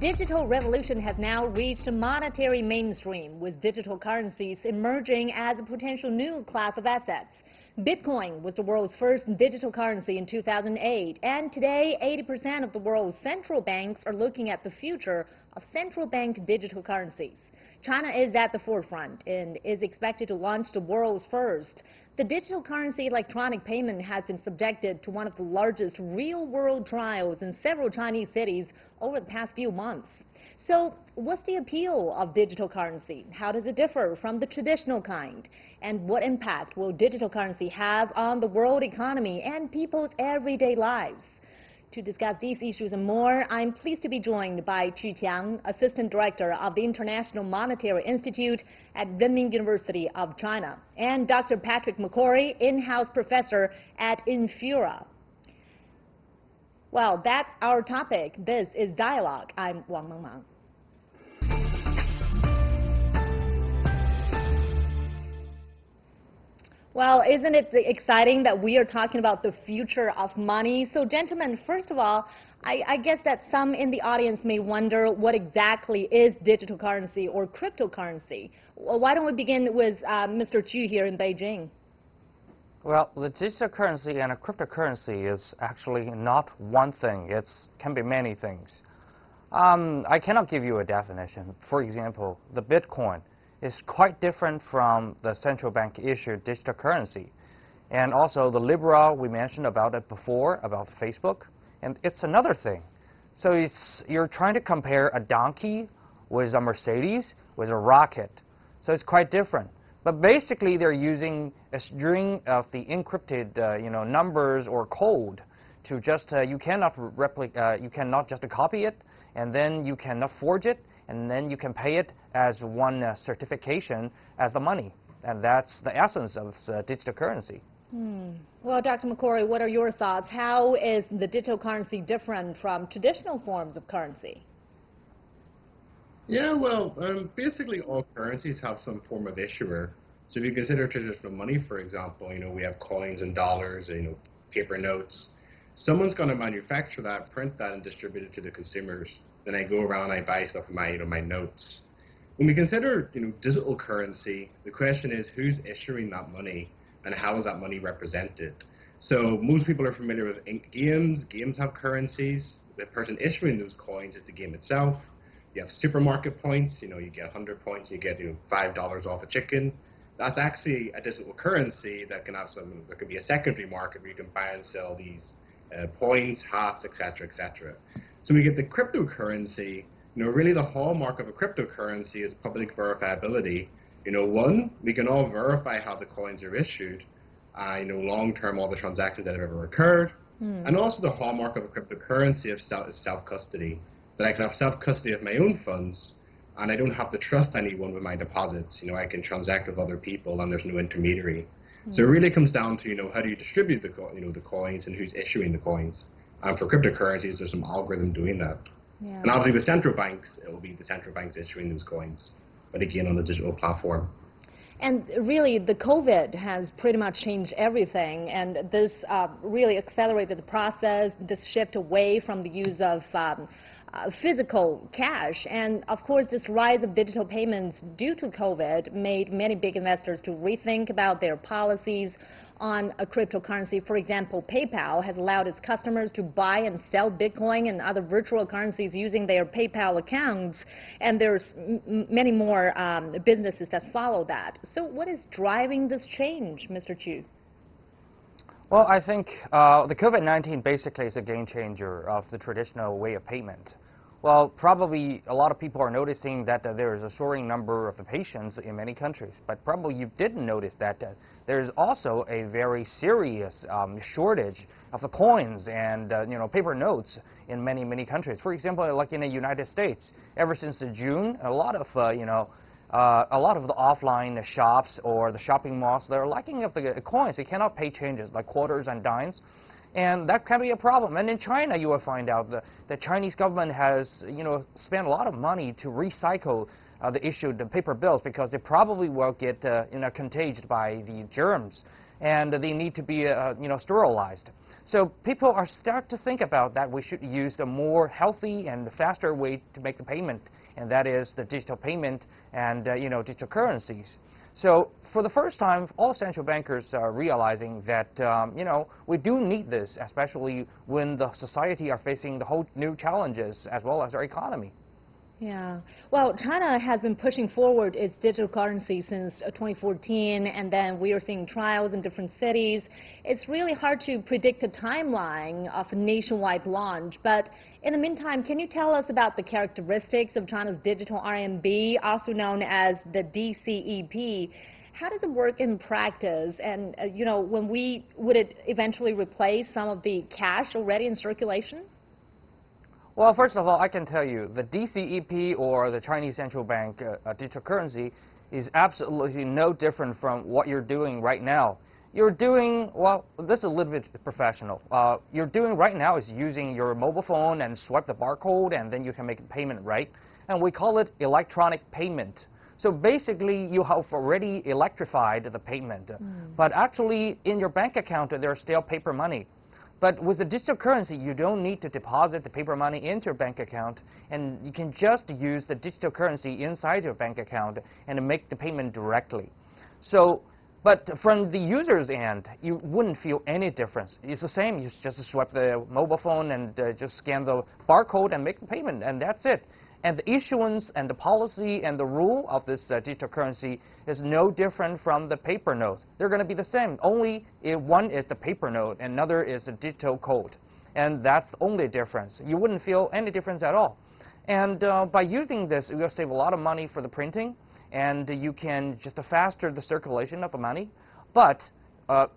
digital revolution has now reached monetary mainstream, with digital currencies emerging as a potential new class of assets. Bitcoin was the world's first digital currency in 2008, and today 80% of the world's central banks are looking at the future of central bank digital currencies. China is at the forefront and is expected to launch the world's first. The digital currency electronic payment has been subjected to one of the largest real-world trials in several Chinese cities over the past few months. So, what's the appeal of digital currency? How does it differ from the traditional kind? And what impact will digital currency have on the world economy and people's everyday lives? To discuss these issues and more, I'm pleased to be joined by Qu Qiang, Assistant Director of the International Monetary Institute at Renmin University of China, and Dr. Patrick McCrory, in-house professor at Infura. Well, that's our topic. This is Dialogue. I'm Wang Mengmang. Well, isn't it exciting that we are talking about the future of money? So, gentlemen, first of all, I guess that some in the audience may wonder what exactly is digital currency or cryptocurrency. Well, why don't we begin with Mr. Chu here in Beijing? Well, the digital currency and a cryptocurrency is actually not one thing. It can be many things. I cannot give you a definition. For example, the Bitcoin is quite different from the central bank issued digital currency. And also the Libra, we mentioned about it before, about Facebook, and it's another thing. So you're trying to compare a donkey with a Mercedes, with a rocket. So it's quite different. But basically they're using a string of the encrypted numbers or code to just, you cannot just copy it, and then you cannot forge it, and then you can pay it as one certification as the money. And that's the essence of digital currency. Well, Dr. McCrory, what are your thoughts? How is the digital currency different from traditional forms of currency? Yeah, well, basically all currencies have some form of issuer. So if you consider traditional money, for example, we have coins and dollars, paper notes. Someone's going to manufacture that, print that, and distribute it to the consumers. Then I go around and I buy stuff in my notes. When we consider digital currency, the question is who's issuing that money and how is that money represented? So most people are familiar with games. Games have currencies. The person issuing those coins is the game itself. You have supermarket points. You get 100 points, you get $5 off a chicken. That's actually a digital currency that can have there could be a secondary market where you can buy and sell these points, hats, etc., etc. So we get the cryptocurrency. Really the hallmark of a cryptocurrency is public verifiability. One, we can all verify how the coins are issued, long-term, all the transactions that have ever occurred. And also the hallmark of a cryptocurrency is self-custody, that I can have self-custody of my own funds, and I don't have to trust anyone with my deposits. I can transact with other people, and there's no intermediary. So it really comes down to, how do you distribute the coins and who's issuing the coins. And for cryptocurrencies, there's some algorithm doing that. Yeah. And obviously with central banks, it will be the central banks issuing those coins, but again on a digital platform. And really, the COVID has pretty much changed everything, and this really accelerated the process, this shift away from the use of physical cash. And of course, this rise of digital payments due to COVID made many big investors to rethink about their policies on a cryptocurrency. For example, PayPal has allowed its customers to buy and sell Bitcoin and other virtual currencies using their PayPal accounts, and there's many more businesses that follow that. So what is driving this change, Mr. Chu? Well, I think the COVID-19 basically is a game changer of the traditional way of payment. Well, probably a lot of people are noticing that there is a soaring number of patients in many countries, but probably you didn't notice that there is also a very serious shortage of the coins and paper notes in many countries. For example, like in the United States, ever since June, a lot of the offline shops or the shopping malls, they're lacking of the coins. They cannot pay changes like quarters and dimes. And that can be a problem. And in China, you will find out the Chinese government has, spent a lot of money to recycle the issued paper bills because they probably will get, contaged by the germs, and they need to be, sterilized. So people are start to think about that we should use the more healthy and faster way to make the payment, and that is the digital payment and digital currencies. So for the first time, all central bankers are realizing that we do need this, especially when the society are facing the whole new challenges as well as our economy. Yeah. Well, China has been pushing forward its digital currency since 2014, and then we are seeing trials in different cities. It's really hard to predict a timeline of a nationwide launch, but in the meantime, can you tell us about the characteristics of China's digital RMB, also known as the DCEP? How does it work in practice? And, would it eventually replace some of the cash already in circulation? Well, first of all, I can tell you the DCEP, or the Chinese Central Bank digital currency, is absolutely no different from what you're doing right now. You're doing, well, this is a little bit professional. You're doing right now is using your mobile phone and swipe the barcode, and then you can make a payment, right? And we call it electronic payment. So basically, you have already electrified the payment. But actually, in your bank account, there's still paper money. But with the digital currency, you don't need to deposit the paper money into your bank account, and you can just use the digital currency inside your bank account and make the payment directly. So, but from the user's end, you wouldn't feel any difference. It's the same. You just swipe the mobile phone and just scan the barcode and make the payment, and that's it. And the issuance and the policy and the rule of this digital currency is no different from the paper note. They're going to be the same. Only one is the paper note, and another is the digital code. And that's the only difference. You wouldn't feel any difference at all. And by using this, you'll save a lot of money for the printing, and you can just faster the circulation of the money. But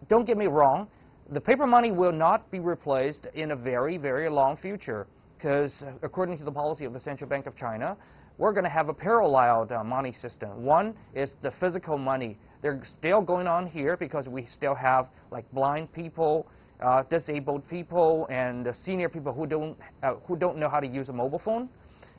don't get me wrong, the paper money will not be replaced in a very, very long future, because according to the policy of the Central Bank of China, we're going to have a parallel money system. One is the physical money. They're still going on here because we still have like blind people, disabled people, and senior people who don't know how to use a mobile phone.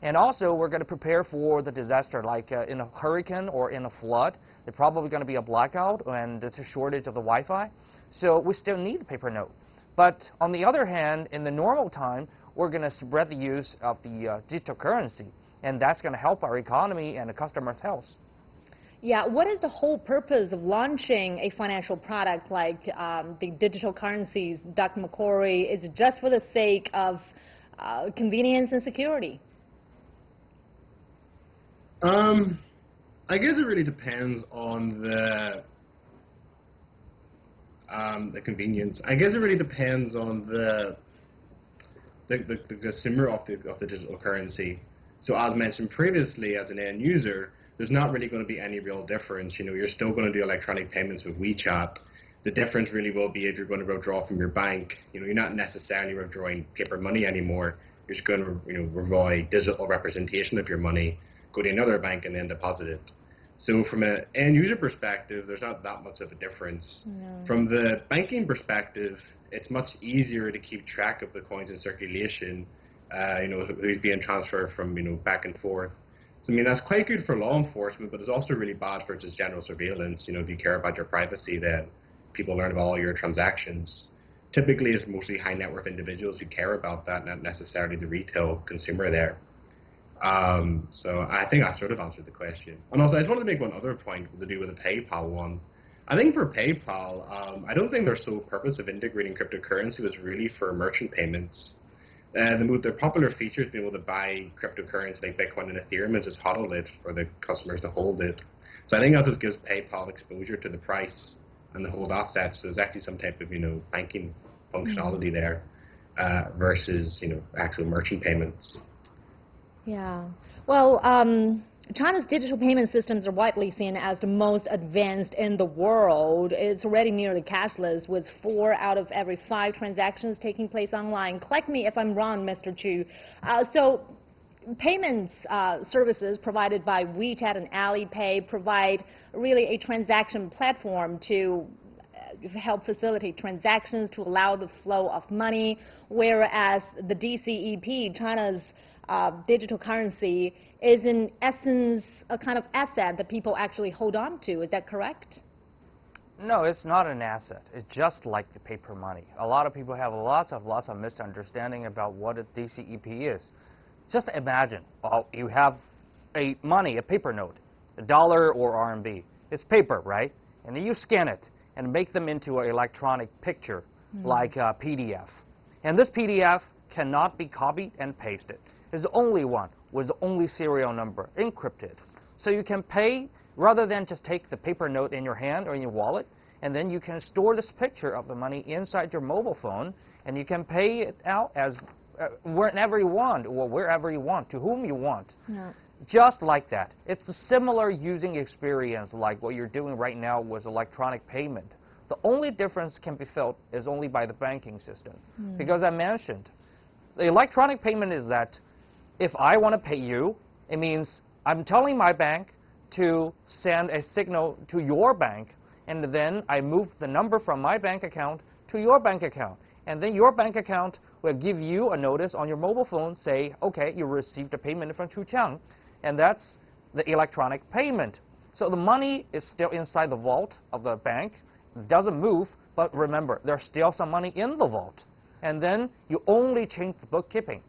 And also, we're going to prepare for the disaster, like in a hurricane or in a flood. There's probably going to be a blackout and it's a shortage of the Wi-Fi. So we still need the paper note. But on the other hand, in the normal time, we're going to spread the use of the digital currency, and that's going to help our economy and the customer's health. Yeah, what is the whole purpose of launching a financial product like the digital currencies, Dr. McCrory? Is it just for the sake of convenience and security? I guess it really depends on the convenience. I guess it really depends on the consumer of the digital currency. So as mentioned previously, as an end user, there's not really going to be any real difference. You're still going to do electronic payments with WeChat. The difference really will be if you're going to withdraw from your bank. You're not necessarily withdrawing paper money anymore. You're just going to withdraw a digital representation of your money, go to another bank, and then deposit it. So from an end user perspective, there's not that much of a difference. No. From the banking perspective, it's much easier to keep track of the coins in circulation, who's being transferred from back and forth. So that's quite good for law enforcement, but it's also really bad for just general surveillance. If you care about your privacy, that people learn about all your transactions. Typically, it's mostly high net worth individuals who care about that, not necessarily the retail consumer there. So I think I sort of answered the question. And also, I just wanted to make one other point to do with the PayPal one. I think for PayPal, I don't think their sole purpose of integrating cryptocurrency was really for merchant payments. The popular feature is being able to buy cryptocurrency like Bitcoin and Ethereum and just hodl it for the customers to hold it. So I think that just gives PayPal exposure to the price and the hold assets. So there's actually some type of banking functionality there versus actual merchant payments. Yeah. Well, China's digital payment systems are widely seen as the most advanced in the world. It's already nearly cashless, with 4 out of every 5 transactions taking place online. Correct me if I'm wrong, Mr. Chu. So payments services provided by WeChat and Alipay provide really a transaction platform to help facilitate transactions, to allow the flow of money, whereas the DCEP, China's digital currency, is in essence a kind of asset that people actually hold on to. Is that correct? No, it's not an asset. It's just like the paper money. A lot of people have lots of misunderstanding about what a DCEP is. Just imagine, you have a paper note, a dollar or RMB. It's paper, right? And then you scan it and make them into an electronic picture, like a PDF. And this PDF cannot be copied and pasted. It's the only one with the only serial number, encrypted. So you can pay, rather than just take the paper note in your hand or in your wallet, and then you can store this picture of the money inside your mobile phone, and you can pay it out as whenever you want, or wherever you want, to whom you want. Yeah. Just like that. It's a similar using experience like what you're doing right now with electronic payment. The only difference can be felt is only by the banking system. Because I mentioned, the electronic payment is that if I want to pay you, it means I'm telling my bank to send a signal to your bank, and then I move the number from my bank account to your bank account. And then your bank account will give you a notice on your mobile phone, say, okay, you received a payment from Chuqiang, and that's the electronic payment. So the money is still inside the vault of the bank, it doesn't move, but remember, there's still some money in the vault. And then you only change the bookkeeping.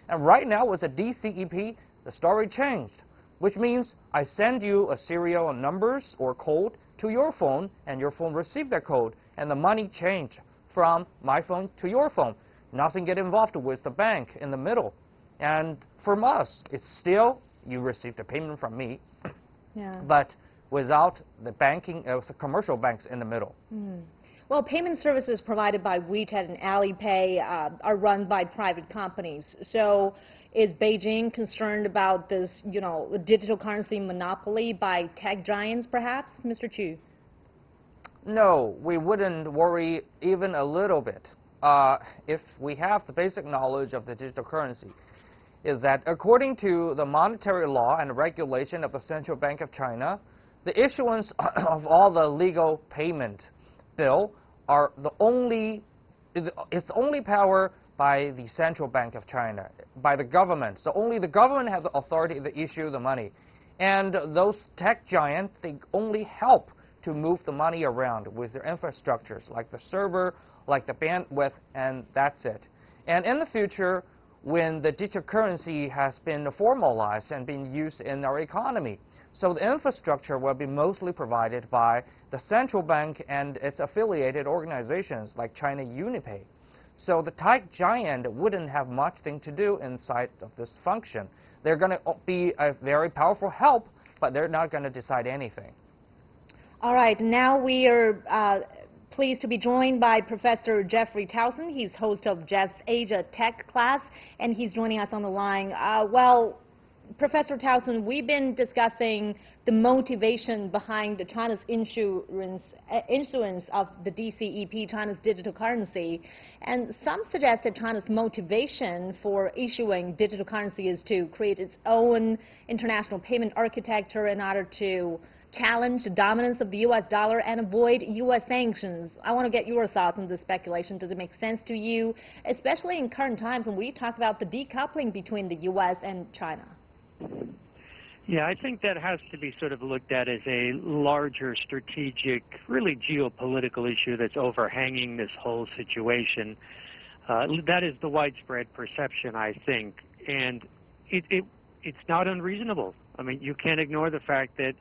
And right now with the DCEP, the story changed, which means I send you a serial numbers or code to your phone, and your phone received that code, and the money changed from my phone to your phone. Nothing get involved with the bank in the middle. And from us, it's still, you received a payment from me, but without the banking, the commercial banks in the middle. Well, payment services provided by WeChat and Alipay are run by private companies. So is Beijing concerned about this, digital currency monopoly by tech giants, perhaps, Mr. Chu? No, we wouldn't worry even a little bit. If we have the basic knowledge of the digital currency, is that according to the monetary law and regulation of the Central Bank of China, the issuance of all the legal payment bill are it's only power by the Central Bank of China, by the government. So only the government has the authority to issue the money. And those tech giants, they only help to move the money around with their infrastructures, like the server, like the bandwidth, and that's it. And in the future, when the digital currency has been formalized and been used in our economy, so the infrastructure will be mostly provided by the central bank and its affiliated organizations like China Unipay. So the tech giant wouldn't have much thing to do inside of this function. They're going to be a very powerful help, but they're not going to decide anything. All right, now we are pleased to be joined by Professor Jeffrey Towson. He's host of Jeff's Asia Tech class, and he's joining us on the line. Well, Professor Towson, we've been discussing the motivation behind China's issuance of the DCEP, China's digital currency, and some suggest that China's motivation for issuing digital currency is to create its own international payment architecture in order to challenge the dominance of the U.S. dollar and avoid U.S. sanctions. I want to get your thoughts on this speculation. Does it make sense to you, especially in current times when we talk about the decoupling between the U.S. and China? Yeah, I think that has to be sort of looked at as a larger strategic, really geopolitical issue that's overhanging this whole situation. That is the widespread perception, I think. And it's not unreasonable. I mean, you can't ignore the fact that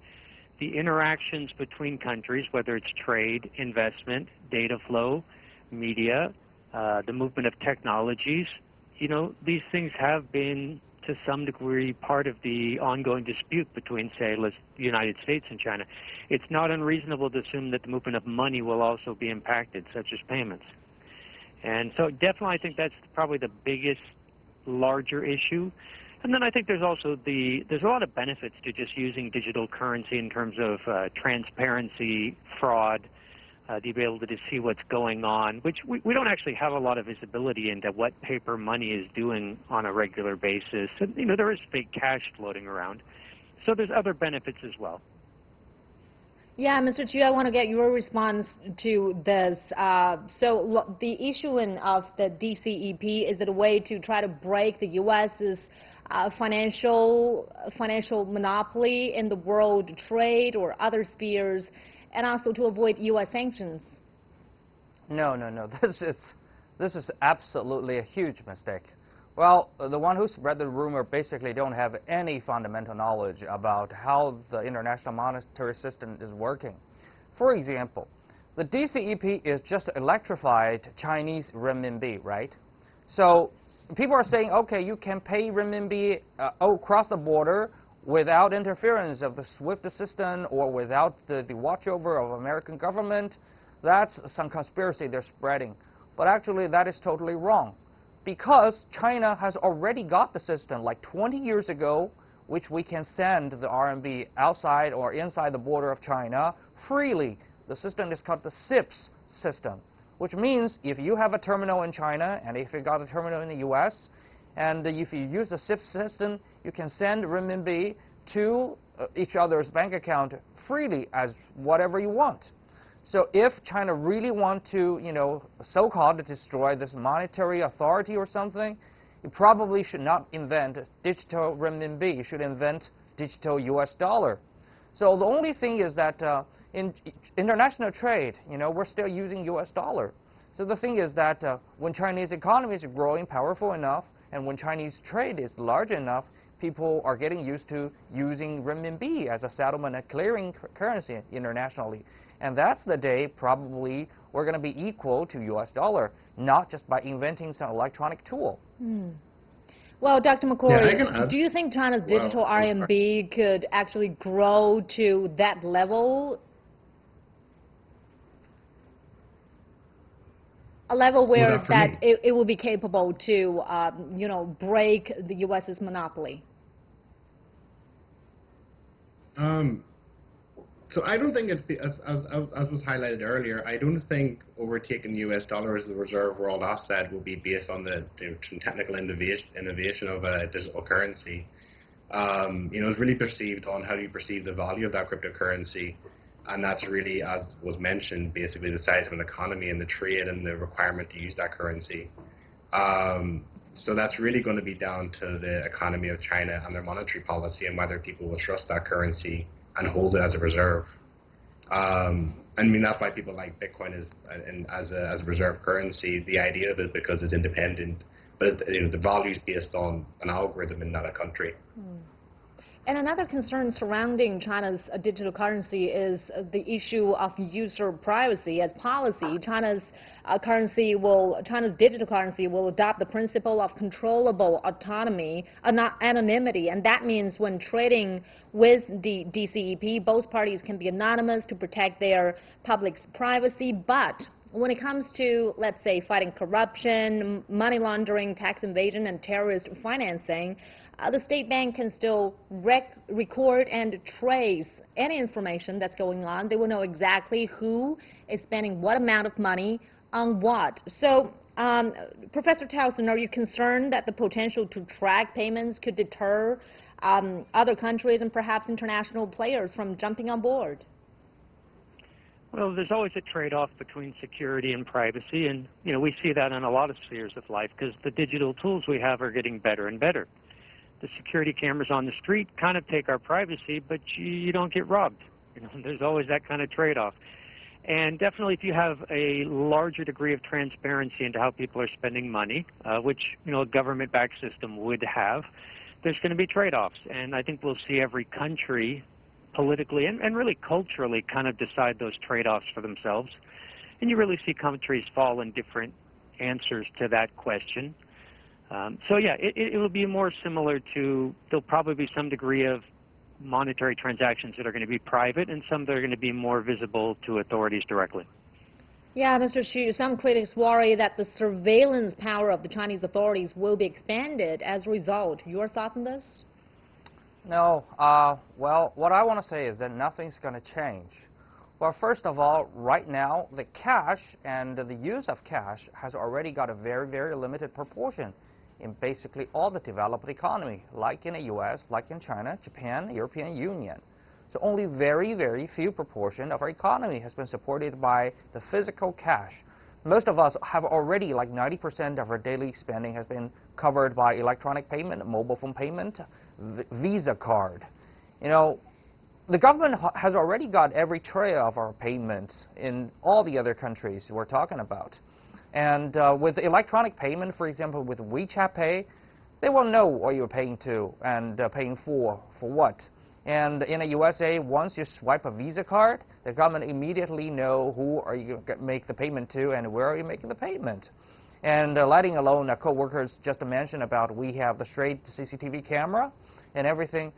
the interactions between countries, whether it's trade, investment, data flow, media, the movement of technologies, these things have been to some degree part of the ongoing dispute between, say, the United States and China. It's not unreasonable to assume that the movement of money will also be impacted, such as payments. And so definitely I think that's probably the biggest, larger issue. And then I think there's also there's a lot of benefits to just using digital currency in terms of transparency, fraud, to be able to see what's going on, which we don't actually have a lot of visibility into what paper money is doing on a regular basis. And, there is fake cash floating around. So there's other benefits as well. Yeah, Mr. Chu, I want to get your response to this. So the issuing of the DCEP, is it a way to try to break the U.S.'s financial monopoly in the world trade or other spheres? and also to avoid U.S. sanctions? No, no, no. This is absolutely a huge mistake. Well, the one who spread the rumor basically don't have any fundamental knowledge about how the international monetary system is working. For example, the DCEP is just electrified Chinese renminbi, right? So people are saying, okay, you can pay renminbi across the border without interference of the SWIFT system or without the watchover of American government. That's some conspiracy they're spreading. But actually, that is totally wrong, because China has already got the system like 20 years ago, which we can send the RMB outside or inside the border of China freely. The system is called the CIPS system, which means if you have a terminal in China and if you got a terminal in the US, and if you use the CIPS system, you can send renminbi to each other's bank account freely as whatever you want. So if China really want to, so-called destroy this monetary authority or something, you probably should not invent digital renminbi. You should invent digital US dollar. So the only thing is that in international trade, we're still using US dollar. So the thing is that when Chinese economy is growing powerful enough, and when Chinese trade is large enough, people are getting used to using renminbi as a settlement and clearing currency internationally. And that's the day probably we're going to be equal to US dollar, not just by inventing some electronic tool. Well, Dr. McCoy, do you think China's digital RMB could actually grow to that level? A level where it will be capable to, break the U.S.'s monopoly? So I don't think it's, as was highlighted earlier, I don't think overtaking the US dollar as the reserve world asset will be based on the technical innovation of a digital currency. It's really perceived on how you perceive the value of that cryptocurrency, and that's really, as was mentioned, basically the size of an economy and the trade and the requirement to use that currency. So that's really going to be down to the economy of China and their monetary policy and whether people will trust that currency and hold it as a reserve. That's why people like Bitcoin as a reserve currency. The idea of it because it's independent, but the value is based on an algorithm and not a country. And another concern surrounding China's digital currency is the issue of user privacy. As policy, China's digital currency will adopt the principle of controllable autonomy, not anonymity, and that means when trading with the DCEP, both parties can be anonymous to protect their public's privacy. But when it comes to, let's say, fighting corruption, money laundering, tax evasion, and terrorist financing, the state bank can still record and trace any information that's going on. They will know exactly who is spending what amount of money on what. So, Professor Towson, are you concerned that the potential to track payments could deter other countries and perhaps international players from jumping on board? Well, there's always a trade-off between security and privacy, and we see that in a lot of spheres of life because the digital tools we have are getting better and better. The security cameras on the street kind of take our privacy, but you don't get robbed. There's always that kind of trade-off. And definitely if you have a larger degree of transparency into how people are spending money, which a government-backed system would have, there's going to be trade-offs. And I think we'll see every country politically and really culturally kind of decide those trade-offs for themselves. And you really see countries fall in different answers to that question. So yeah, it will be more similar to, there'll probably be some degree of monetary transactions that are going to be private and some that are going to be more visible to authorities directly. Yeah, Mr. Xu, some critics worry that the surveillance power of the Chinese authorities will be expanded as a result. Your thoughts on this? No. Well, what I want to say is that nothing's going to change. Well, first of all, right now, the cash and the use of cash has already got a very, very limited proportion in basically all the developed economy, like in the US, like in China, Japan, European Union. So only very, very few proportion of our economy has been supported by the physical cash. Most of us have already, like 90% of our daily spending has been covered by electronic payment, mobile phone payment, Visa card. the government has already got every trail of our payments in all the other countries we're talking about. And with electronic payment, for example, with WeChat Pay, they will know what you're paying to and paying for what. And in the USA, once you swipe a Visa card, the government immediately know who are you going to make the payment to and where are you making the payment. And letting alone co-workers just mentioned about we have the straight CCTV camera and everything.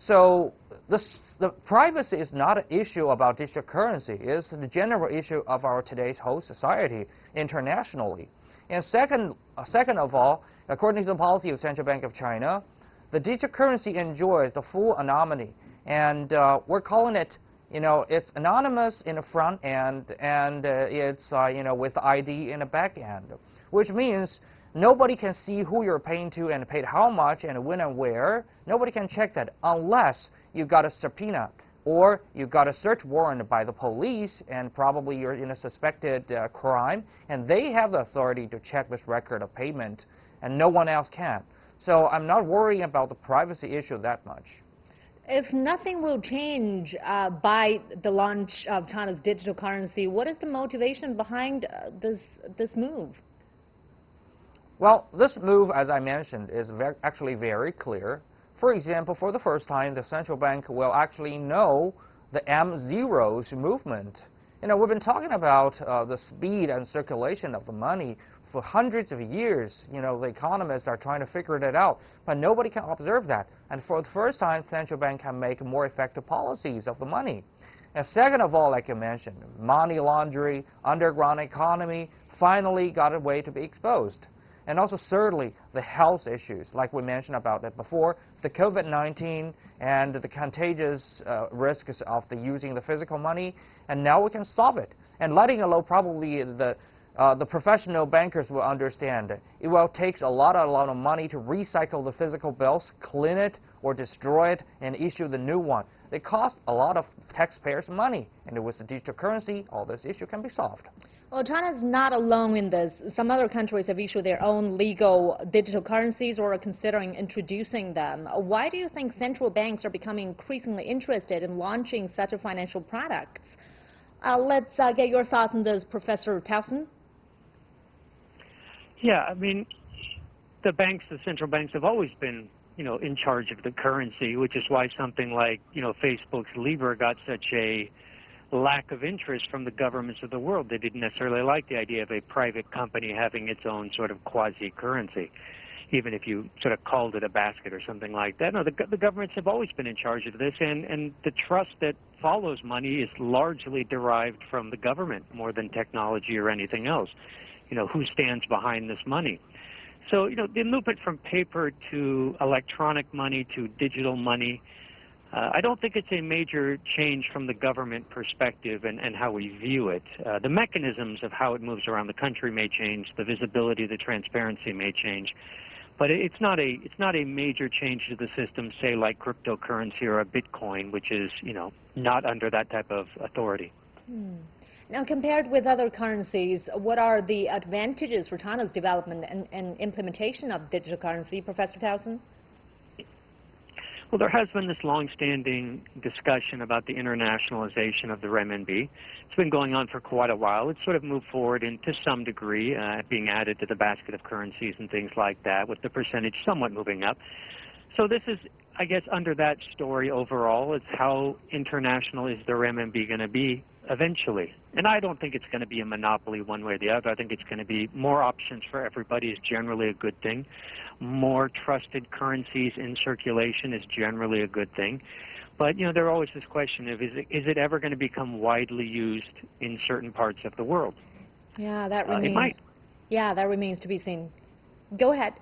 So the privacy is not an issue about digital currency. It's the general issue of our today's whole society internationally. And second of all, according to the policy of Central Bank of China, the digital currency enjoys the full anonymity. And we're calling it, it's anonymous in the front end and it's, with the ID in the back end, which means nobody can see who you're paying to and paid how much and when and where. Nobody can check that unless you got a subpoena or you got a search warrant by the police and probably you're in a suspected crime, and they have the authority to check this record of payment and no one else can. So I'm not worrying about the privacy issue that much. If nothing will change by the launch of China's digital currency, what is the motivation behind this move? Well, this move, as I mentioned, is actually very clear. For example, for the first time, the central bank will actually know the M0's movement. We've been talking about the speed and circulation of the money for hundreds of years. The economists are trying to figure that out, but nobody can observe that. And for the first time, central bank can make more effective policies of the money. And second of all, like you mentioned, money laundering, underground economy finally got a way to be exposed. And also, thirdly, the health issues, like we mentioned about that before, the COVID-19 and the contagious risks of using the physical money, and now we can solve it. And letting alone probably the professional bankers will understand it will take a lot of money to recycle the physical bills, clean it or destroy it, and issue the new one. They cost a lot of taxpayers' money, and with the digital currency, all this issue can be solved. Well, China is not alone in this. Some other countries have issued their own legal digital currencies or are considering introducing them. Why do you think central banks are becoming increasingly interested in launching such a financial product? Let's get your thoughts on this, Professor Towson. Yeah, I mean, the central banks have always been, in charge of the currency, which is why something like, Facebook's Libra got such a lack of interest from the governments of the world. They didn't necessarily like the idea of a private company having its own sort of quasi-currency, even if you sort of called it a basket or something like that. No, the governments have always been in charge of this, and the trust that follows money is largely derived from the government more than technology or anything else. Who stands behind this money? So, the movement from paper to electronic money to digital money, I don't think it's a major change from the government perspective and how we view it. The mechanisms of how it moves around the country may change. The visibility, the transparency may change. But it's not a major change to the system, say, like cryptocurrency or a Bitcoin, which is, not under that type of authority. Now, compared with other currencies, what are the advantages for China's development and implementation of digital currency, Professor Towson? Well, there has been this long-standing discussion about the internationalization of the renminbi. It's been going on for quite a while. It's sort of moved forward to some degree, being added to the basket of currencies and things like that, with the percentage somewhat moving up. So this is, I guess, under that story overall, it's how international is the renminbi going to be eventually. And I don't think it's going to be a monopoly one way or the other. I think it's going to be more options for everybody is generally a good thing. More trusted currencies in circulation is generally a good thing. But, there always this question of, is it ever going to become widely used in certain parts of the world? Yeah, that remains. It might. Yeah, that remains to be seen. Go ahead.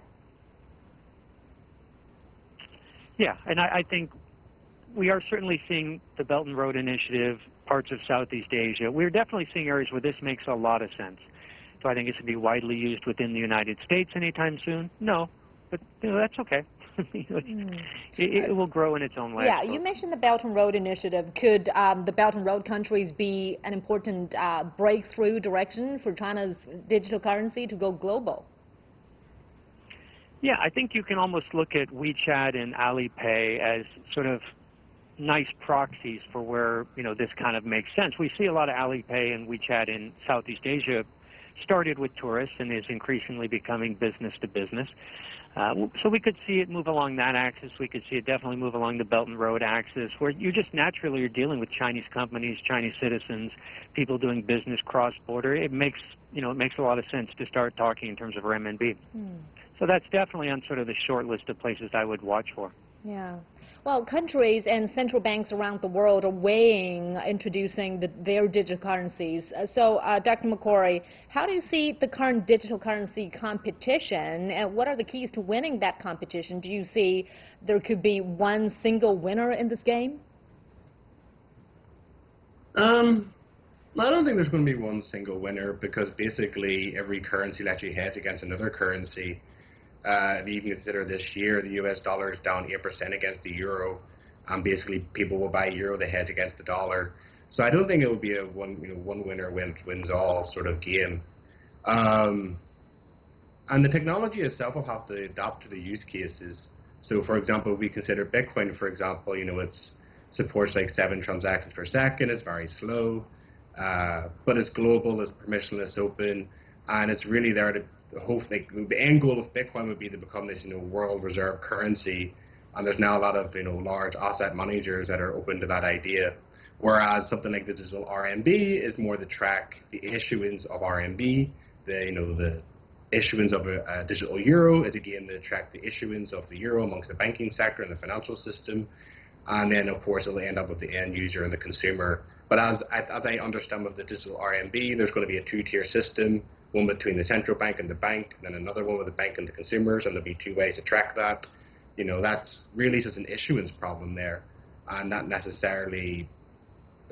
Yeah, and I think we are certainly seeing the Belt and Road Initiative, parts of Southeast Asia. We're definitely seeing areas where this makes a lot of sense. Do I think it's going to be widely used within the United States anytime soon? No, but that's okay. It will grow in its own way. Yeah, you mentioned the Belt and Road Initiative. Could the Belt and Road countries be an important breakthrough direction for China's digital currency to go global? Yeah, I think you can almost look at WeChat and Alipay as sort of nice proxies for where, this kind of makes sense. We see a lot of Alipay and WeChat in Southeast Asia started with tourists and is increasingly becoming business to business. So we could see it move along that axis. We could see it definitely move along the Belt and Road axis, where you just naturally are dealing with Chinese companies, Chinese citizens, people doing business cross-border. It makes a lot of sense to start talking in terms of renminbi. So that's definitely on sort of the short list of places I would watch for. Yeah. Well, countries and central banks around the world are weighing introducing their digital currencies. So, Dr. McCrory, how do you see the current digital currency competition, and what are the keys to winning that competition? Do you see there could be one single winner in this game? I don't think there's going to be one single winner, because basically every currency lets you hedge against another currency. If you even consider this year, the US dollar is down 8% against the euro, and basically people will buy euro to hedge against the dollar. So I don't think it will be a one winner wins all sort of game. And the technology itself will have to adapt to the use cases. So for example, if we consider Bitcoin, for example, it supports like 7 transactions per second. It's very slow, but it's global, it's permissionless, open, and it's really there to the end goal of Bitcoin would be to become this, world reserve currency, and there's now a lot of, large asset managers that are open to that idea. Whereas something like the digital RMB is more to track the issuance of RMB, the issuance of a digital euro is again to track the issuance of the euro amongst the banking sector and the financial system, and then of course it'll end up with the end user and the consumer. But as I understand with the digital RMB, there's going to be a 2-tier system. One between the central bank and the bank, and then another one with the bank and the consumers, and there'll be 2 ways to track that. That's really just an issuance problem there, and not necessarily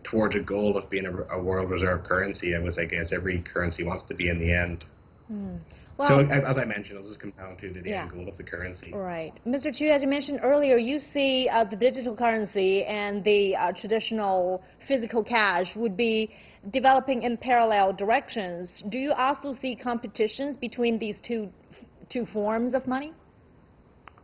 towards a goal of being a world reserve currency, I guess every currency wants to be in the end. Well, so as I mentioned, it'll just come down to the end goal of the currency. Right. Mr. Chu, as you mentioned earlier, you see the digital currency and the traditional physical cash would be developing in parallel directions. Do you also see competitions between these two forms of money?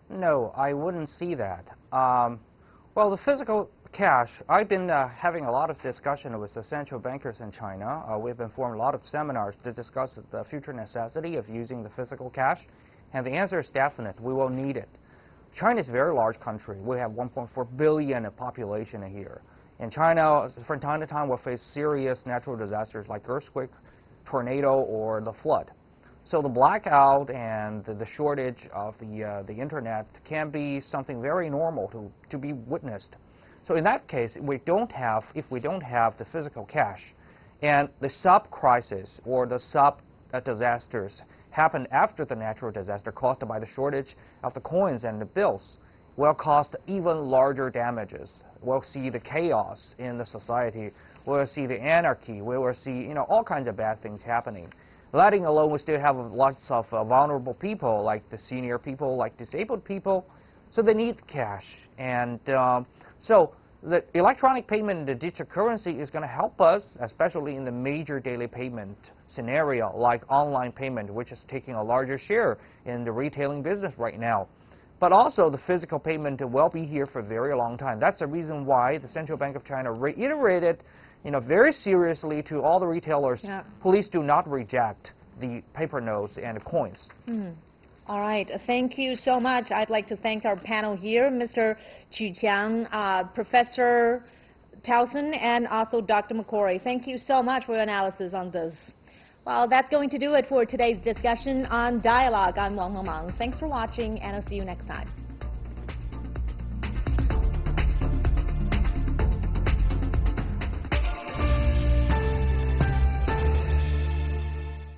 No, I wouldn't see that. Well, the physical cash, I've been having a lot of discussion with the central bankers in China. We've been forming a lot of seminars to discuss the future necessity of using the physical cash, and the answer is definite. We will need it. China is a very large country. We have 1.4 billion population here. And China, from time to time, will face serious natural disasters like earthquake, tornado, or the flood. So the blackout and the shortage of the internet can be something very normal to be witnessed. So in that case, if we don't have the physical cash, and the sub-crisis or the sub-disasters happen after the natural disaster caused by the shortage of the coins and the bills, will cause even larger damages. We'll see the chaos in the society. We'll see the anarchy. We will see all kinds of bad things happening. Letting alone, we still have lots of vulnerable people, like the senior people, like disabled people. So they need cash. And so the electronic payment, the digital currency, is going to help us, especially in the major daily payment scenario, like online payment, which is taking a larger share in the retailing business right now. But also, the physical payment will be here for a very long time. That's the reason why the Central Bank of China reiterated, very seriously to all the retailers, please do not reject the paper notes and the coins. All right. Thank you so much. I'd like to thank our panel here, Mr. Chu Qiang, Professor Towson, and also Dr. McCrory. Thank you so much for your analysis on this. Well, that's going to do it for today's discussion on Dialogue. I'm Wang Hongmang. Thanks for watching, and I'll see you next time.